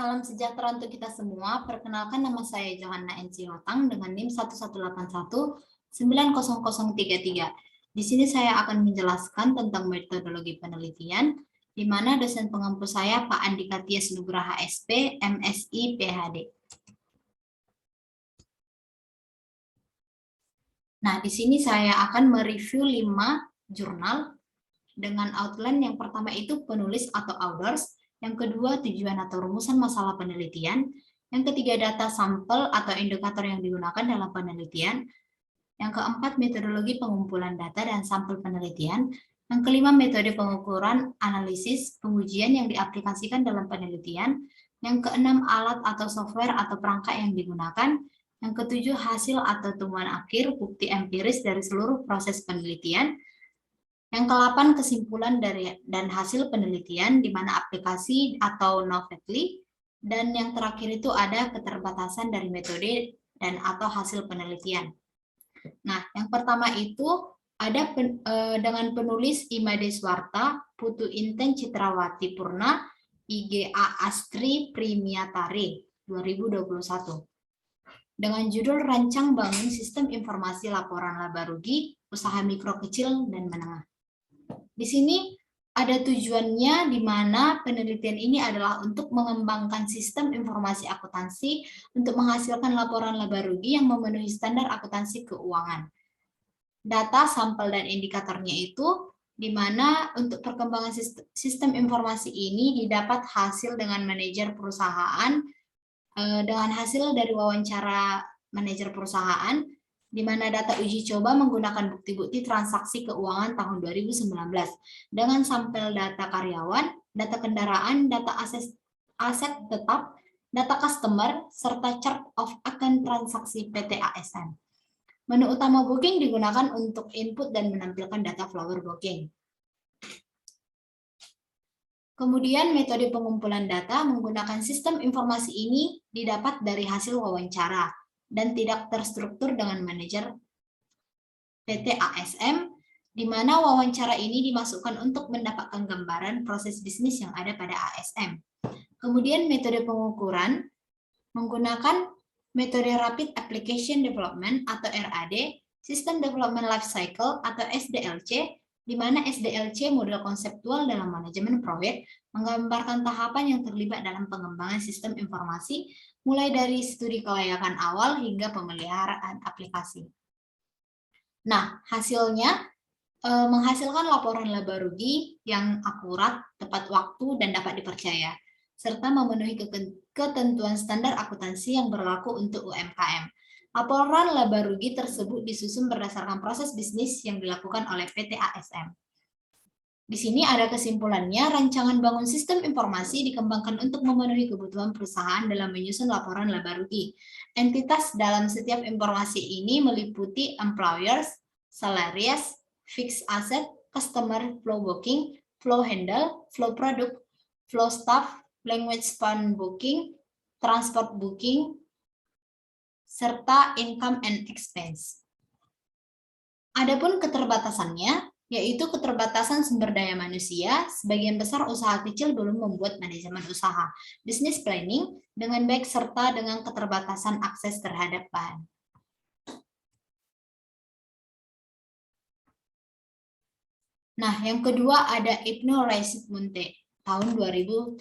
Salam sejahtera untuk kita semua. Perkenalkan, nama saya Johanna N. Silotang dengan NIM 1181-90033. Di sini saya akan menjelaskan tentang metodologi penelitian, di mana dosen pengampu saya Pak Andika Tias Nugraha SP, MSI, PhD. Nah, di sini saya akan mereview 5 jurnal dengan outline. Yang pertama itu penulis atau authors, yang kedua tujuan atau rumusan masalah penelitian, yang ketiga data sampel atau indikator yang digunakan dalam penelitian, yang keempat metodologi pengumpulan data dan sampel penelitian, yang kelima metode pengukuran, analisis, pengujian yang diaplikasikan dalam penelitian, yang keenam alat atau software atau perangkat yang digunakan, yang ketujuh hasil atau temuan akhir, bukti empiris dari seluruh proses penelitian, yang ke-8 kesimpulan dari dan hasil penelitian di mana aplikasi atau novelty, dan yang terakhir itu ada keterbatasan dari metode dan atau hasil penelitian. Nah, yang pertama itu ada dengan penulis Imade Swarta, Putu Inten Citrawati Purna, IGA Astri Primiatari 2021. Dengan judul Rancang Bangun Sistem Informasi Laporan Laba Rugi Usaha Mikro Kecil dan Menengah. Di sini ada tujuannya, di mana penelitian ini adalah untuk mengembangkan sistem informasi akuntansi untuk menghasilkan laporan laba rugi yang memenuhi standar akuntansi keuangan. Data, sampel, dan indikatornya itu di mana untuk perkembangan sistem informasi ini didapat hasil dengan manajer perusahaan, dengan hasil dari wawancara manajer perusahaan, di mana data uji coba menggunakan bukti-bukti transaksi keuangan tahun 2019 dengan sampel data karyawan, data kendaraan, data aset tetap, data customer, serta chart of account transaksi PT ASN. Menu utama booking digunakan untuk input dan menampilkan data flower booking. Kemudian metode pengumpulan data menggunakan sistem informasi ini didapat dari hasil wawancara dan tidak terstruktur dengan manajer PT ASM, di mana wawancara ini dimasukkan untuk mendapatkan gambaran proses bisnis yang ada pada ASM. Kemudian metode pengukuran menggunakan metode Rapid Application Development atau RAD, System Development Life Cycle atau SDLC, di mana SDLC model konseptual dalam manajemen proyek menggambarkan tahapan yang terlibat dalam pengembangan sistem informasi, mulai dari studi kelayakan awal hingga pemeliharaan aplikasi. Nah, hasilnya menghasilkan laporan laba rugi yang akurat, tepat waktu, dan dapat dipercaya, serta memenuhi ketentuan standar akuntansi yang berlaku untuk UMKM. Laporan laba rugi tersebut disusun berdasarkan proses bisnis yang dilakukan oleh PT ASM. Di sini ada kesimpulannya, rancangan bangun sistem informasi dikembangkan untuk memenuhi kebutuhan perusahaan dalam menyusun laporan laba rugi. Entitas dalam setiap informasi ini meliputi employers, salaries, fixed asset, customer flow booking, flow handle, flow product, flow staff, language span booking, transport booking, serta income and expense. Adapun keterbatasannya, yaitu keterbatasan sumber daya manusia, sebagian besar usaha kecil belum membuat manajemen usaha, business planning dengan baik, serta dengan keterbatasan akses terhadap bahan. Nah, yang kedua ada Ibnu Rashid Munte, tahun 2017.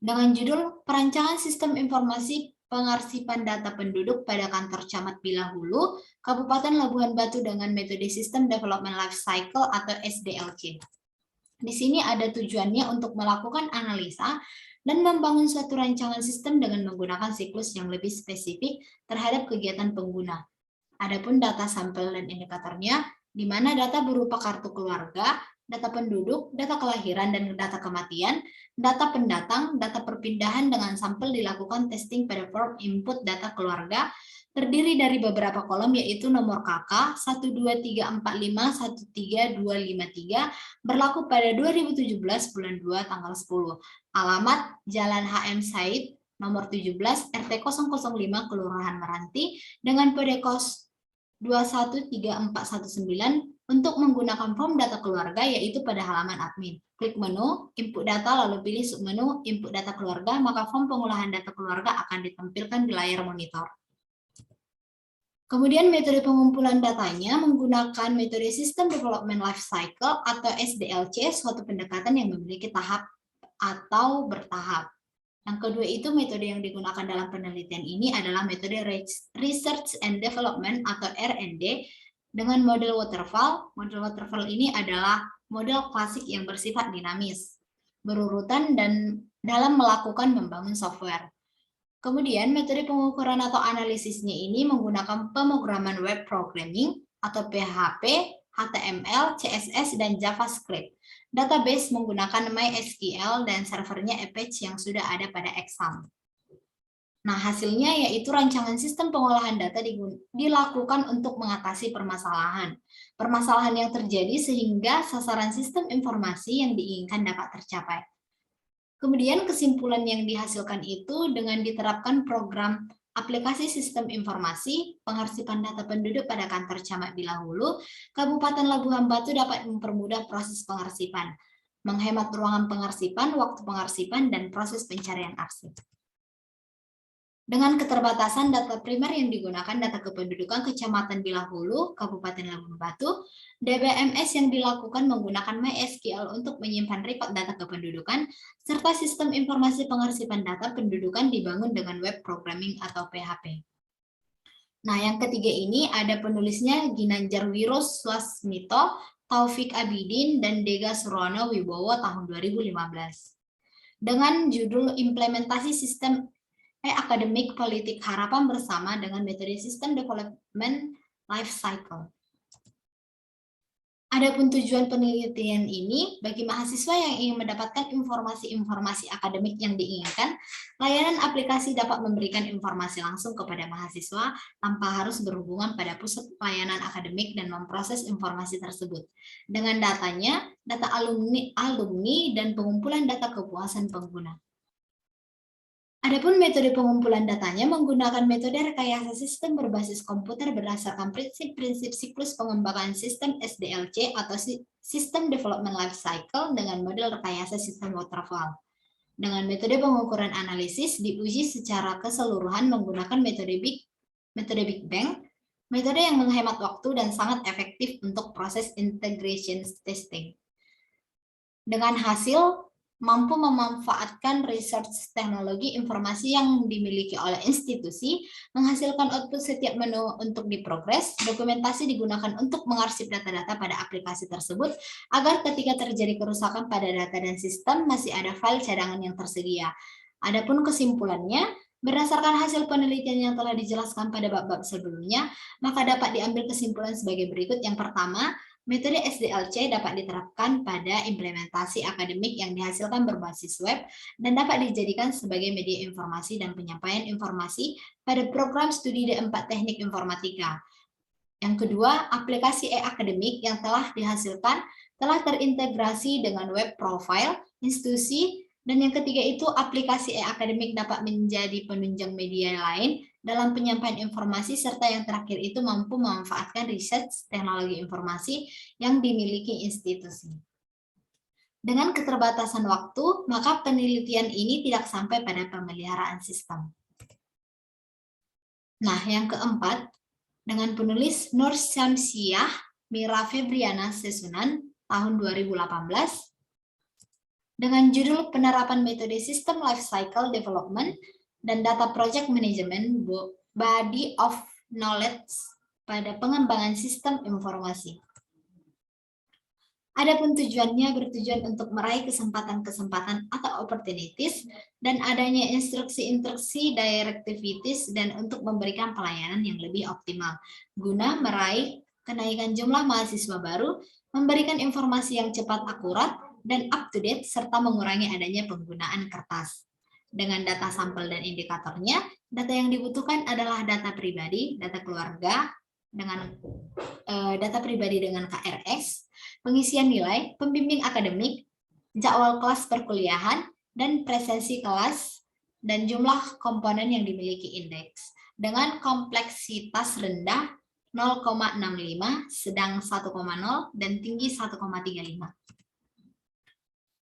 Dengan judul Perancangan Sistem Informasi Pengarsipan Data Penduduk pada Kantor Camat Bilahulu, Kabupaten Labuhan Batu dengan metode Sistem Development Life Cycle atau SDLC. Di sini ada tujuannya untuk melakukan analisa dan membangun suatu rancangan sistem dengan menggunakan siklus yang lebih spesifik terhadap kegiatan pengguna. Adapun data sampel dan indikatornya, di mana data berupa kartu keluarga, data penduduk, data kelahiran dan data kematian, data pendatang, data perpindahan dengan sampel dilakukan testing pada form input data keluarga, terdiri dari beberapa kolom yaitu nomor KK 123451323 berlaku pada 2017 bulan 2 tanggal 10. Alamat Jalan HM Said nomor 17 RT 005 Kelurahan Meranti dengan kode kos 213419 untuk menggunakan form data keluarga, yaitu pada halaman admin. Klik menu, input data, lalu pilih submenu, input data keluarga, maka form pengolahan data keluarga akan ditampilkan di layar monitor. Kemudian metode pengumpulan datanya menggunakan metode System Development Lifecycle atau SDLC, suatu pendekatan yang memiliki tahap atau bertahap. Yang kedua itu metode yang digunakan dalam penelitian ini adalah metode Research and Development atau R&D dengan model waterfall. Model waterfall ini adalah model klasik yang bersifat dinamis, berurutan dan dalam melakukan membangun software. Kemudian metode pengukuran atau analisisnya ini menggunakan pemrograman web programming atau PHP, HTML, CSS, dan JavaScript. Database menggunakan MySQL dan servernya Apache yang sudah ada pada Exam. Nah, hasilnya yaitu rancangan sistem pengolahan data dilakukan untuk mengatasi permasalahan. Permasalahan yang terjadi sehingga sasaran sistem informasi yang diinginkan dapat tercapai. Kemudian kesimpulan yang dihasilkan itu dengan diterapkan program aplikasi sistem informasi, pengarsipan data penduduk pada kantor Camat Bila Hulu, Kabupaten Labuhan Batu dapat mempermudah proses pengarsipan, menghemat ruangan pengarsipan, waktu pengarsipan, dan proses pencarian arsip. Dengan keterbatasan data primer yang digunakan data kependudukan Kecamatan Bila Hulu, Kabupaten Labuhan Batu, DBMS yang dilakukan menggunakan MySQL untuk menyimpan rekod data kependudukan, serta sistem informasi pengarsipan data pendudukan dibangun dengan web programming atau PHP. Nah, yang ketiga ini ada penulisnya Ginanjar Wiro Swasmito, Taufik Abidin, dan Dega Surwana Wibowo tahun 2015. Dengan judul Implementasi Sistem Akademik Politik Harapan Bersama dengan metode System Development Lifecycle. Adapun tujuan penelitian ini bagi mahasiswa yang ingin mendapatkan informasi-informasi akademik yang diinginkan, layanan aplikasi dapat memberikan informasi langsung kepada mahasiswa tanpa harus berhubungan pada pusat pelayanan akademik dan memproses informasi tersebut. Dengan datanya, data alumni dan pengumpulan data kepuasan pengguna. Adapun metode pengumpulan datanya menggunakan metode rekayasa sistem berbasis komputer berdasarkan prinsip-prinsip siklus pengembangan sistem SDLC atau System Development Lifecycle dengan model rekayasa sistem waterfall. Dengan metode pengukuran analisis diuji secara keseluruhan menggunakan metode Big Bang, metode yang menghemat waktu dan sangat efektif untuk proses integration testing. Dengan hasil mampu memanfaatkan research teknologi informasi yang dimiliki oleh institusi, menghasilkan output setiap menu untuk diprogres, dokumentasi digunakan untuk mengarsip data-data pada aplikasi tersebut, agar ketika terjadi kerusakan pada data dan sistem, masih ada file cadangan yang tersedia. Adapun kesimpulannya, berdasarkan hasil penelitian yang telah dijelaskan pada bab-bab sebelumnya, maka dapat diambil kesimpulan sebagai berikut. Yang pertama, metode SDLC dapat diterapkan pada implementasi akademik yang dihasilkan berbasis web dan dapat dijadikan sebagai media informasi dan penyampaian informasi pada program studi D4 Teknik Informatika. Yang kedua, aplikasi e-akademik yang telah dihasilkan telah terintegrasi dengan web profile, institusi, dan yang ketiga itu aplikasi e-akademik dapat menjadi penunjang media lain dalam penyampaian informasi, serta yang terakhir itu mampu memanfaatkan riset teknologi informasi yang dimiliki institusi. Dengan keterbatasan waktu, maka penelitian ini tidak sampai pada pemeliharaan sistem. Nah, yang keempat, dengan penulis Nur Syamsiah Mira Febriana Sesunan tahun 2018, dengan judul Penerapan Metode System Lifecycle Development dan Data Project Management Body of Knowledge pada pengembangan sistem informasi. Adapun tujuannya bertujuan untuk meraih kesempatan-kesempatan atau opportunities dan adanya instruksi-instruksi directivities dan untuk memberikan pelayanan yang lebih optimal guna meraih kenaikan jumlah mahasiswa baru, memberikan informasi yang cepat, akurat, dan up-to-date, serta mengurangi adanya penggunaan kertas. Dengan data sampel dan indikatornya, data yang dibutuhkan adalah data pribadi, data keluarga, dengan data pribadi dengan KRS, pengisian nilai, pembimbing akademik, jadwal kelas perkuliahan, dan presensi kelas, dan jumlah komponen yang dimiliki indeks. Dengan kompleksitas rendah, 0,65, sedang 1,0, dan tinggi 1,35.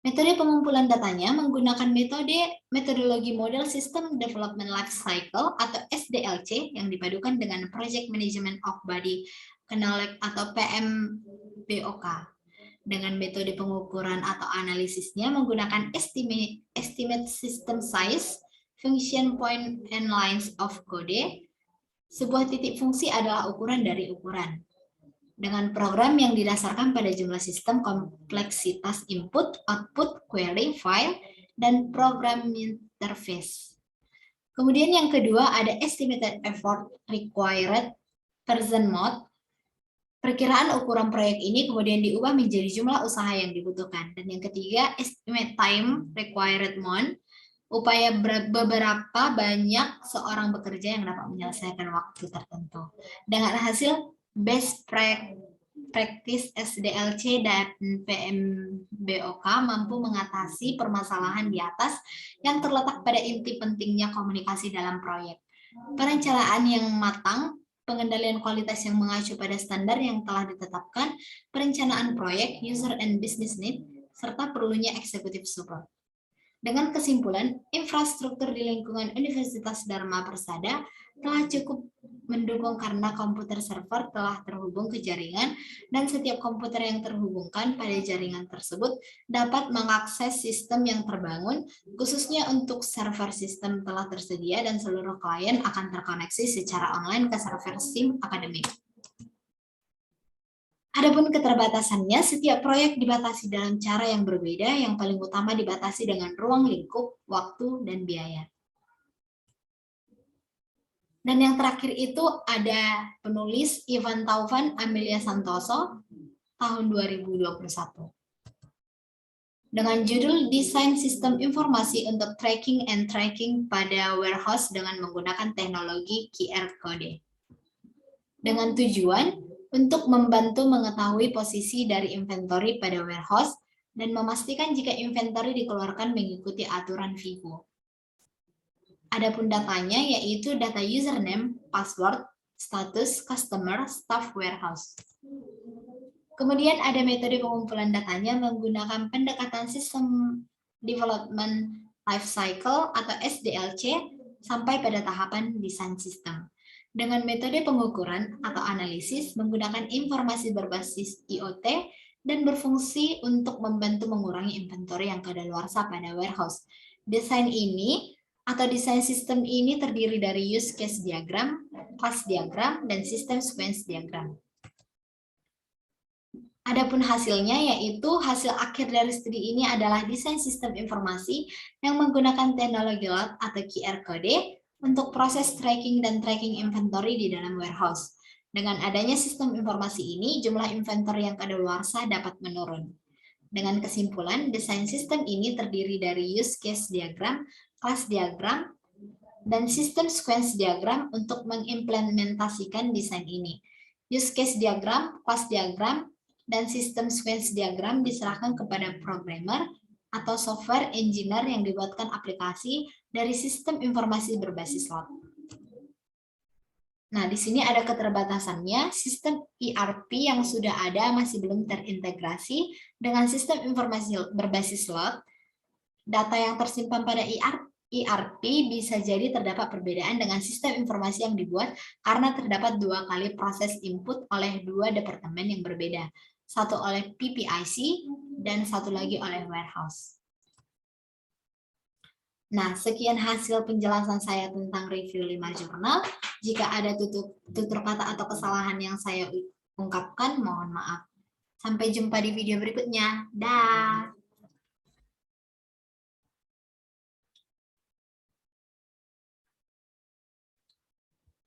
Metode pengumpulan datanya menggunakan metodologi Model System Development Life Cycle atau SDLC yang dipadukan dengan Project Management of Body Knowledge atau PMBOK. Dengan metode pengukuran atau analisisnya menggunakan estimate system size, function point and lines of code. Sebuah titik fungsi adalah ukuran dari ukuran. Dengan program yang didasarkan pada jumlah sistem, kompleksitas input, output, query, file, dan program interface. Kemudian yang kedua ada estimated effort required person mode. Perkiraan ukuran proyek ini kemudian diubah menjadi jumlah usaha yang dibutuhkan. Dan yang ketiga estimate time required mode. Upaya beberapa banyak seorang bekerja yang dapat menyelesaikan waktu tertentu. Dengan hasil best practice SDLC dan PMBOK mampu mengatasi permasalahan di atas yang terletak pada inti pentingnya komunikasi dalam proyek. Perencanaan yang matang, pengendalian kualitas yang mengacu pada standar yang telah ditetapkan, perencanaan proyek, user and business need, serta perlunya executive support. Dengan kesimpulan, infrastruktur di lingkungan Universitas Dharma Persada telah cukup mendukung karena komputer server telah terhubung ke jaringan dan setiap komputer yang terhubungkan pada jaringan tersebut dapat mengakses sistem yang terbangun, khususnya untuk server sistem telah tersedia dan seluruh klien akan terkoneksi secara online ke server SIM akademik. Adapun keterbatasannya, setiap proyek dibatasi dalam cara yang berbeda, yang paling utama dibatasi dengan ruang lingkup, waktu, dan biaya. Dan yang terakhir itu ada penulis Ivan Taufan Amelia Santoso tahun 2021. Dengan judul Desain Sistem Informasi untuk Tracking and Tracking pada Warehouse dengan menggunakan teknologi QR Code. Dengan tujuan untuk membantu mengetahui posisi dari inventory pada warehouse dan memastikan jika inventory dikeluarkan mengikuti aturan FIFO. Adapun datanya yaitu data username, password, status, customer, staff warehouse. Kemudian ada metode pengumpulan datanya menggunakan pendekatan System Development Life Cycle atau SDLC sampai pada tahapan desain sistem. Dengan metode pengukuran atau analisis menggunakan informasi berbasis IoT dan berfungsi untuk membantu mengurangi inventory yang kadaluarsa pada warehouse. Desain ini atau desain sistem ini terdiri dari use case diagram, class diagram, dan system sequence diagram. Adapun hasilnya yaitu hasil akhir dari studi ini adalah desain sistem informasi yang menggunakan teknologi LOT atau QR Code untuk proses tracking dan tracking inventory di dalam warehouse. Dengan adanya sistem informasi ini, jumlah inventory yang kadaluarsa dapat menurun. Dengan kesimpulan, desain sistem ini terdiri dari use case diagram, class diagram, dan system sequence diagram untuk mengimplementasikan desain ini. Use case diagram, class diagram, dan system sequence diagram diserahkan kepada programmer atau software engineer yang dibuatkan aplikasi dari sistem informasi berbasis LOT. Nah, di sini ada keterbatasannya, sistem ERP yang sudah ada masih belum terintegrasi dengan sistem informasi berbasis LOT. Data yang tersimpan pada ERP bisa jadi terdapat perbedaan dengan sistem informasi yang dibuat karena terdapat 2 kali proses input oleh 2 departemen yang berbeda. Satu oleh PPIC dan satu lagi oleh warehouse. Nah, sekian hasil penjelasan saya tentang review 5 jurnal. Jika ada tutur kata atau kesalahan yang saya ungkapkan, mohon maaf. Sampai jumpa di video berikutnya. Dah.